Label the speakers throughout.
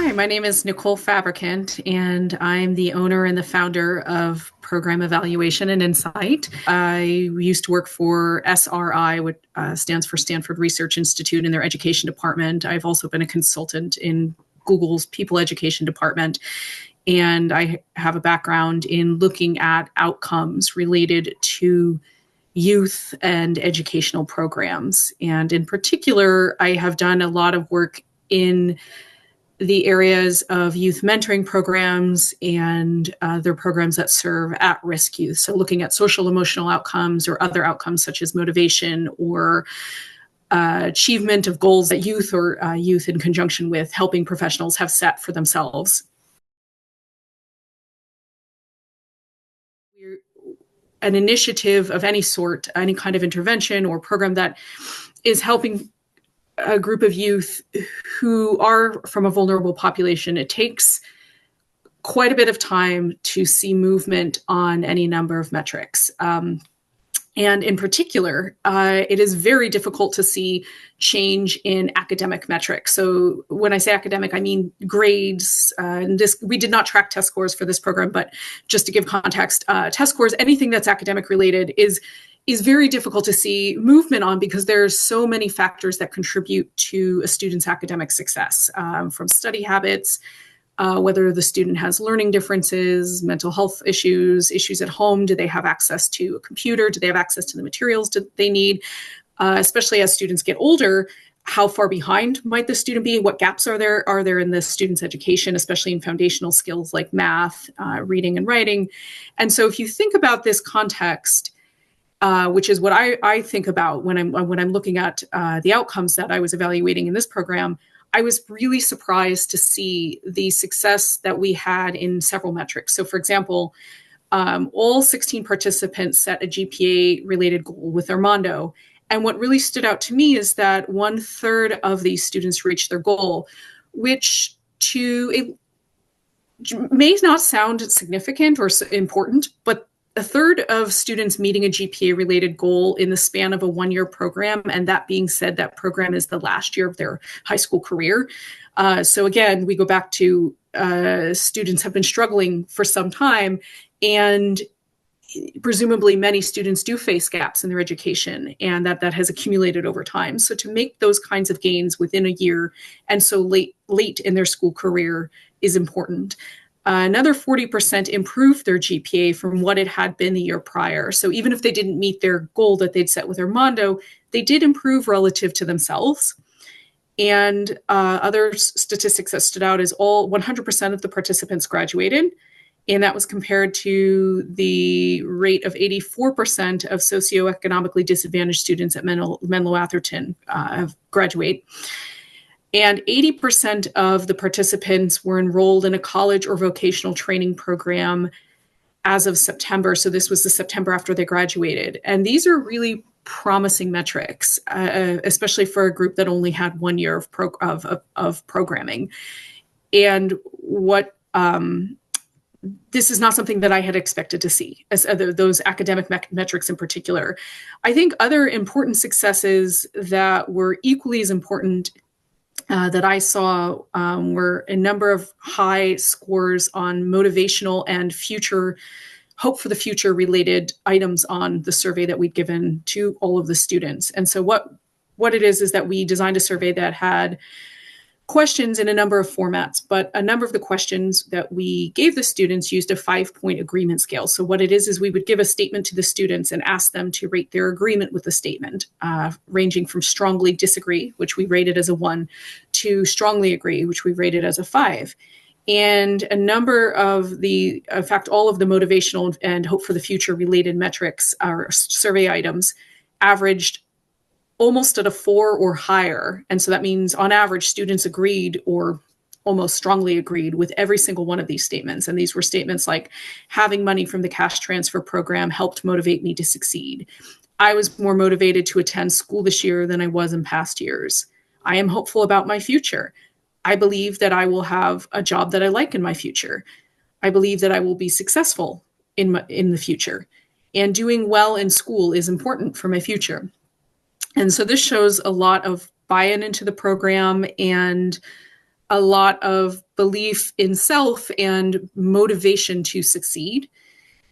Speaker 1: Hi, my name is Nicole Fabrikant, and I'm the owner and the founder of Program Evaluation and Insight. I used to work for SRI, which stands for Stanford Research Institute, in their education department. I've also been a consultant in Google's People Education department, and I have a background in looking at outcomes related to youth and educational programs. And in particular, I have done a lot of work in the areas of youth mentoring programs and their programs that serve at-risk youth. So looking at social emotional outcomes or other outcomes such as motivation or achievement of goals that youth or youth in conjunction with helping professionals have set for themselves. An initiative of any sort, any kind of intervention or program that is helping a group of youth who are from a vulnerable population, it takes quite a bit of time to see movement on any number of metrics. And in particular, it is very difficult to see change in academic metrics. So when I say academic, I mean grades. We did not track test scores for this program, but just to give context, test scores, anything that's academic related is very difficult to see movement on because there's so many factors that contribute to a student's academic success, from study habits, whether the student has learning differences, mental health issues at home. Do they have access to a computer? Do they have access to the materials they need? Especially as students get older, how far behind might the student be? What gaps are there in the student's education, especially in foundational skills like math, reading and writing? And so if you think about this context, which is what I think about when I'm looking at the outcomes that I was evaluating in this program, I was really surprised to see the success that we had in several metrics. So, for example, all 16 participants set a GPA-related goal with their Mondo. And what really stood out to me is that 1/3 of these students reached their goal, which may not sound significant or important, but 1/3 of students meeting a GPA-related goal in the span of a one-year program, and that being said, that program is the last year of their high school career. So again, we go back to students have been struggling for some time, and presumably many students do face gaps in their education, and that has accumulated over time. So to make those kinds of gains within a year and so late in their school career is important. Another 40% improved their GPA from what it had been the year prior. So even if they didn't meet their goal that they'd set with their Mondo, they did improve relative to themselves. And other statistics that stood out is 100% of the participants graduated. And that was compared to the rate of 84% of socioeconomically disadvantaged students at Menlo Atherton graduate. And 80% of the participants were enrolled in a college or vocational training program as of September. So this was the September after they graduated. And these are really promising metrics, especially for a group that only had 1 year of programming. And this is not something that I had expected to see, as those academic metrics in particular. I think other important successes that were equally as important that I saw were a number of high scores on motivational and hope for the future related items on the survey that we'd given to all of the students. And so what it is that we designed a survey that had questions in a number of formats, but a number of the questions that we gave the students used a 5-point agreement scale. So what it is we would give a statement to the students and ask them to rate their agreement with the statement, ranging from strongly disagree, which we rated as a 1, to strongly agree, which we rated as a 5. And a number of in fact, all of the motivational and hope for the future related metrics or survey items averaged almost at a 4 or higher. And so that means on average, students agreed or almost strongly agreed with every single one of these statements. And these were statements like, having money from the cash transfer program helped motivate me to succeed. I was more motivated to attend school this year than I was in past years. I am hopeful about my future. I believe that I will have a job that I like in my future. I believe that I will be successful in the future. And doing well in school is important for my future. And so this shows a lot of buy-in into the program and a lot of belief in self and motivation to succeed.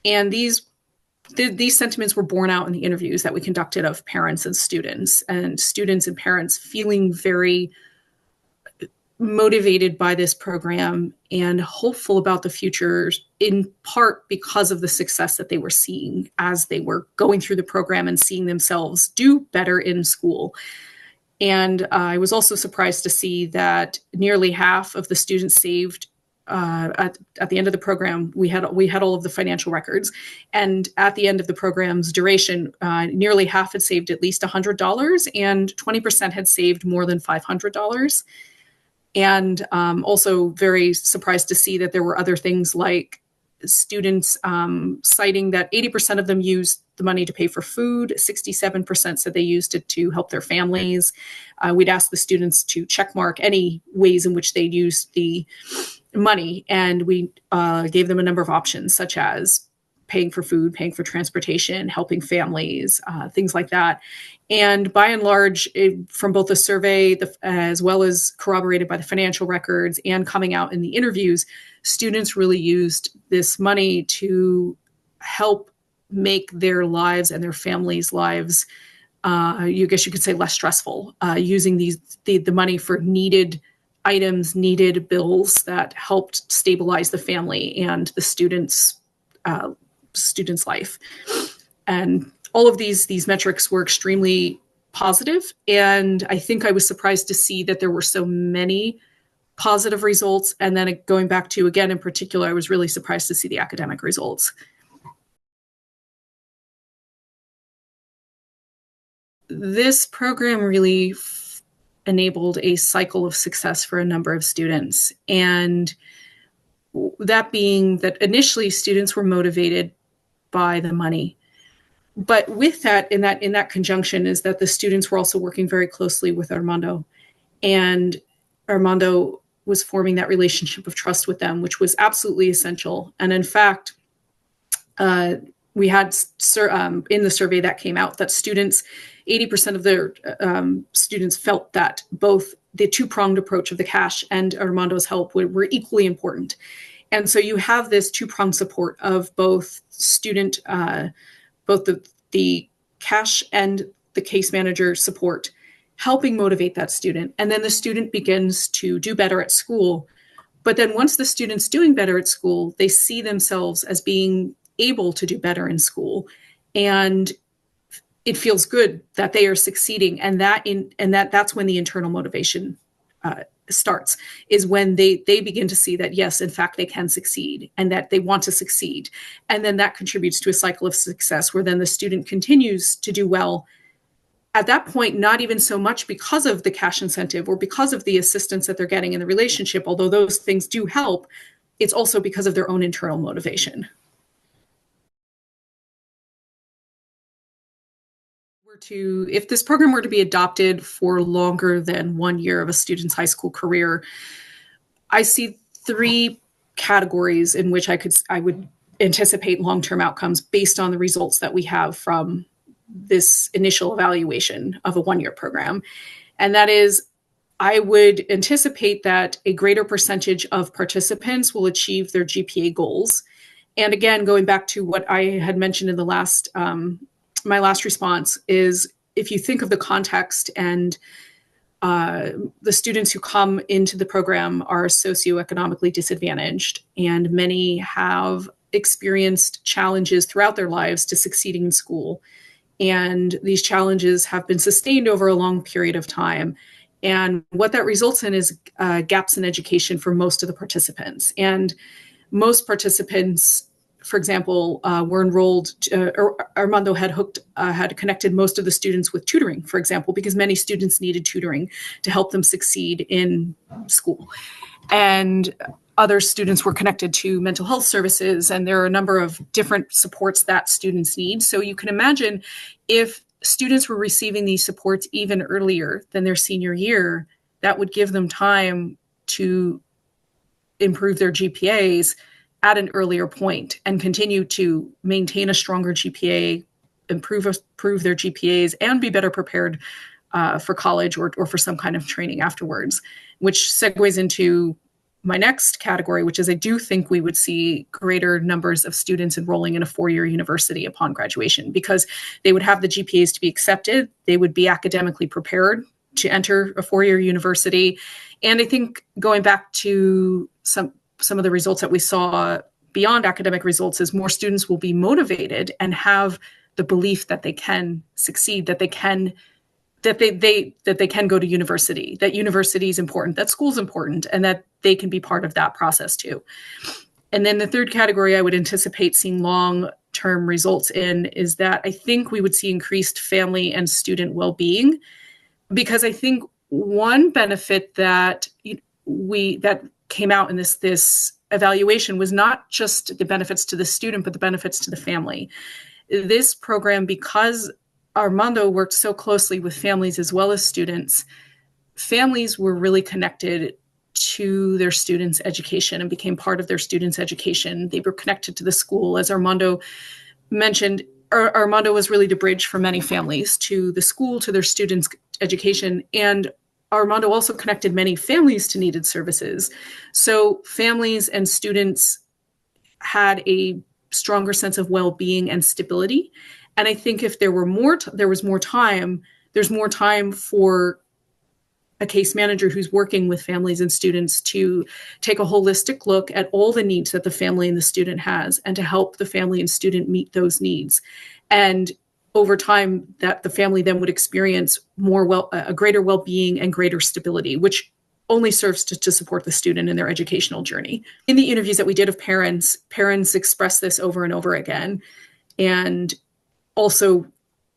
Speaker 1: And these sentiments were borne out in the interviews that we conducted of parents and students and parents feeling very motivated by this program and hopeful about the future, in part because of the success that they were seeing as they were going through the program and seeing themselves do better in school. And I was also surprised to see that nearly half of the students saved at the end of the program. We had all of the financial records, and at the end of the program's duration, nearly half had saved at least $100, and 20% had saved more than $500. And also very surprised to see that there were other things like students citing that 80% of them used the money to pay for food, 67% said they used it to help their families. We'd asked the students to checkmark any ways in which they'd used the money, and we gave them a number of options, such as paying for food, paying for transportation, helping families, things like that. And by and large, from both the survey as well as corroborated by the financial records and coming out in the interviews, students really used this money to help make their lives and their families' lives, you guess you could say, less stressful, using the money for needed items, needed bills that helped stabilize the family and the student's life. And all of these metrics were extremely positive. And I think I was surprised to see that there were so many positive results. And then going back to, again, in particular, I was really surprised to see the academic results. This program really enabled a cycle of success for a number of students. And that being that initially students were motivated by the money. But with that, in that conjunction, is that the students were also working very closely with Armando. And Armando was forming that relationship of trust with them, which was absolutely essential. And in fact, we had in the survey that came out that 80% of their students felt that both the two-pronged approach of the cash and Armando's help were equally important. And so you have this two-pronged support of both both the cash and the case manager support, helping motivate that student. And then the student begins to do better at school. But then once the student's doing better at school, they see themselves as being able to do better in school. And it feels good that they are succeeding. And that's when the internal motivation starts, is when they begin to see that, yes, in fact, they can succeed and that they want to succeed. And then that contributes to a cycle of success where then the student continues to do well. At that point, not even so much because of the cash incentive or because of the assistance that they're getting in the relationship, although those things do help, it's also because of their own internal motivation. If this program were to be adopted for longer than 1 year of a student's high school career, I see 3 categories in which I would anticipate long-term outcomes based on the results that we have from this initial evaluation of a 1-year program. And that is, I would anticipate that a greater percentage of participants will achieve their GPA goals. And again, going back to what I had mentioned in the last my last response, is if you think of the context and the students who come into the program are socioeconomically disadvantaged, and many have experienced challenges throughout their lives to succeeding in school. And these challenges have been sustained over a long period of time. And what that results in is gaps in education for most of the participants. And most participants, for example, were enrolled, Armando had connected most of the students with tutoring, for example, because many students needed tutoring to help them succeed in school. And other students were connected to mental health services, and there are a number of different supports that students need. So you can imagine if students were receiving these supports even earlier than their senior year, that would give them time to improve their GPAs at an earlier point and continue to maintain a stronger GPA, improve their GPAs, and be better prepared for college or for some kind of training afterwards, which segues into my next category, which is I do think we would see greater numbers of students enrolling in a four-year university upon graduation because they would have the GPAs to be accepted. They would be academically prepared to enter a four-year university. And I think going back to some of the results that we saw beyond academic results is more students will be motivated and have the belief that they can succeed, that they can go to university, that university is important, that school's important, and that they can be part of that process too. And then the third category I would anticipate seeing long-term results in is that I think we would see increased family and student well-being, because I think one benefit that that came out in this evaluation was not just the benefits to the student, but the benefits to the family. This program, because Armando worked so closely with families as well as students, families were really connected to their students' education and became part of their students' education. They were connected to the school. As Armando mentioned, Armando was really the bridge for many families to the school, to their students' education. And Armando also connected many families to needed services. So families and students had a stronger sense of well-being and stability. And I think if there was more time, there's more time for a case manager who's working with families and students to take a holistic look at all the needs that the family and the student has and to help the family and student meet those needs. And over time, that the family then would experience a greater well-being and greater stability, which only serves to support the student in their educational journey. In the interviews that we did of parents expressed this over and over again. And also,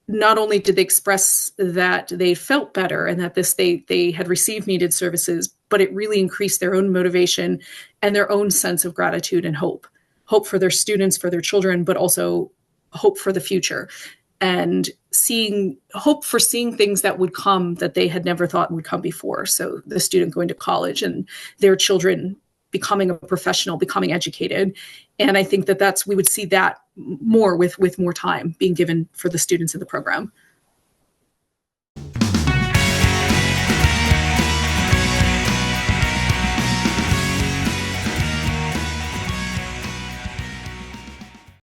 Speaker 1: not only did they express that they felt better and that they had received needed services, but it really increased their own motivation and their own sense of gratitude and hope for their students, for their children, but also hope for the future. And seeing things that would come that they had never thought would come before. So the student going to college and their children becoming a professional, becoming educated. And I think that we would see that more with more time being given for the students in the program.